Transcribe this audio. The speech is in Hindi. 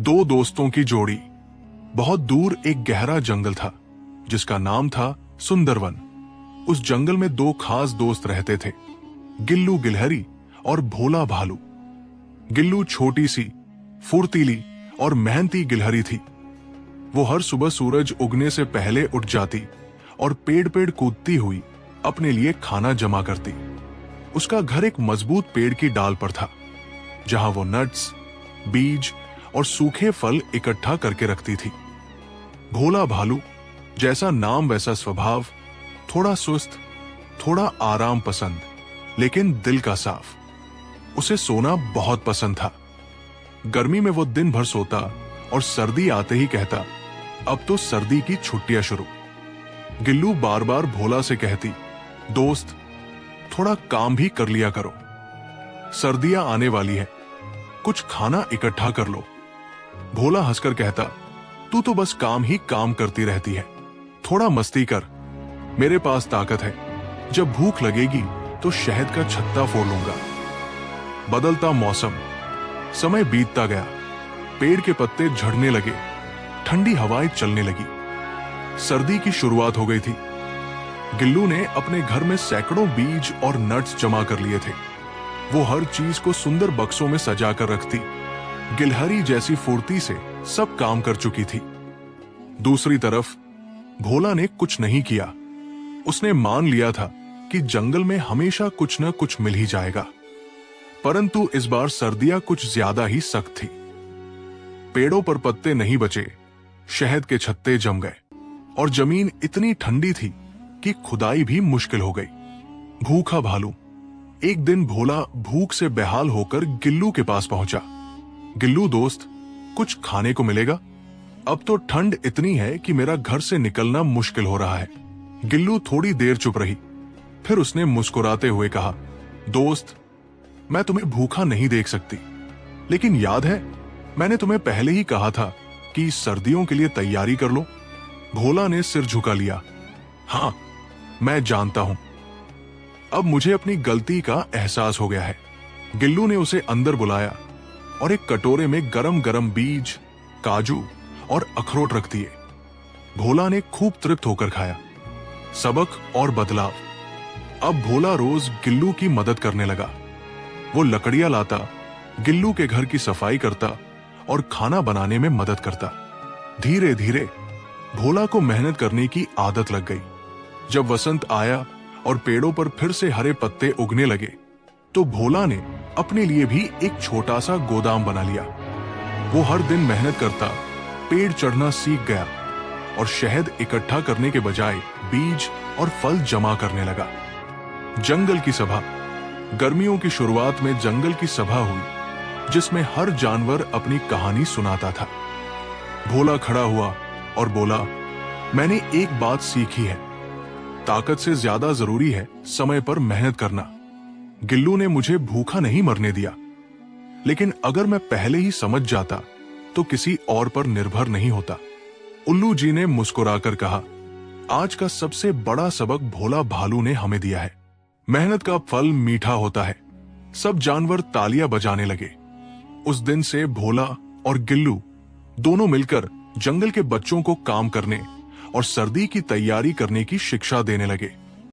दो दोस्तों की जोड़ी। बहुत दूर एक गहरा जंगल था जिसका नाम था सुंदरवन। उस जंगल में दो खास दोस्त रहते थे, गिल्लू गिलहरी और भोला भालू। गिल्लू छोटी सी, फुर्तीली और मेहनती गिलहरी थी। वो हर सुबह सूरज उगने से पहले उठ जाती और पेड़ पेड़ कूदती हुई अपने लिए खाना जमा करती। उसका घर एक मजबूत पेड़ की डाल पर था, जहां वो नट्स, बीज और सूखे फल इकट्ठा करके रखती थी। भोला भालू, जैसा नाम वैसा स्वभाव, थोड़ा सुस्त, थोड़ा आराम पसंद, लेकिन दिल का साफ। उसे सोना बहुत पसंद था। गर्मी में वो दिन भर सोता और सर्दी आते ही कहता, अब तो सर्दी की छुट्टियां शुरू। गिल्लू बार बार भोला से कहती, दोस्त थोड़ा काम भी कर लिया करो, सर्दियां आने वाली है, कुछ खाना इकट्ठा कर लो। भोला हंसकर कहता, तू तो बस काम ही काम करती रहती है, थोड़ा मस्ती कर, मेरे पास ताकत है, जब भूख लगेगी तो शहद का छत्ता फोड़ लूंगा। बदलता मौसम, समय बीतता गया, पेड़ के पत्ते झड़ने लगे, ठंडी हवाएं चलने लगी, सर्दी की शुरुआत हो गई थी। गिल्लू ने अपने घर में सैकड़ों बीज और नट्स जमा कर लिए थे। वो हर चीज को सुंदर बक्सों में सजा कर रखती। गिलहरी जैसी फुर्ती से सब काम कर चुकी थी। दूसरी तरफ भोला ने कुछ नहीं किया। उसने मान लिया था कि जंगल में हमेशा कुछ न कुछ मिल ही जाएगा। परंतु इस बार सर्दियां कुछ ज्यादा ही सख्त थी। पेड़ों पर पत्ते नहीं बचे, शहद के छत्ते जम गए और जमीन इतनी ठंडी थी कि खुदाई भी मुश्किल हो गई। भूखा भालू। एक दिन भोला भूख से बेहाल होकर गिल्लू के पास पहुंचा। गिल्लू दोस्त, कुछ खाने को मिलेगा? अब तो ठंड इतनी है कि मेरा घर से निकलना मुश्किल हो रहा है। गिल्लू थोड़ी देर चुप रही, फिर उसने मुस्कुराते हुए कहा, दोस्त मैं तुम्हें भूखा नहीं देख सकती, लेकिन याद है मैंने तुम्हें पहले ही कहा था कि सर्दियों के लिए तैयारी कर लो। भोला ने सिर झुका लिया, हाँ मैं जानता हूं, अब मुझे अपनी गलती का एहसास हो गया है। गिल्लू ने उसे अंदर बुलाया और एक कटोरे में गरम गरम बीज, काजू और अखरोट रख दिए। भोला ने खूब तृप्त होकर खाया। सबक और बदलाव। अब भोला रोज गिल्लू की मदद करने लगा। वो लकड़ियां लाता, गिल्लू के घर की सफाई करता और खाना बनाने में मदद करता। धीरे धीरे भोला को मेहनत करने की आदत लग गई। जब वसंत आया और पेड़ों पर फिर से हरे पत्ते उगने लगे, तो भोला ने अपने लिए भी एक छोटा सा गोदाम बना लिया। वो हर दिन मेहनत करता, पेड़ चढ़ना सीख गया और शहद इकट्ठा करने के बजाय बीज और फल जमा करने लगा। जंगल की सभा। गर्मियों की शुरुआत में जंगल की सभा हुई, जिसमें हर जानवर अपनी कहानी सुनाता था। भोला खड़ा हुआ और बोला, मैंने एक बात सीखी है, ताकत से ज्यादा जरूरी है समय पर मेहनत करना। गिल्लू ने मुझे भूखा नहीं मरने दिया, लेकिन अगर मैं पहले ही समझ जाता तो किसी और पर निर्भर नहीं होता। उल्लू जी ने मुस्कुराकर कहा, आज का सबसे बड़ा सबक भोला भालू ने हमें दिया है, मेहनत का फल मीठा होता है। सब जानवर तालियां बजाने लगे। उस दिन से भोला और गिल्लू दोनों मिलकर जंगल के बच्चों को काम करने और सर्दी की तैयारी करने की शिक्षा देने लगे।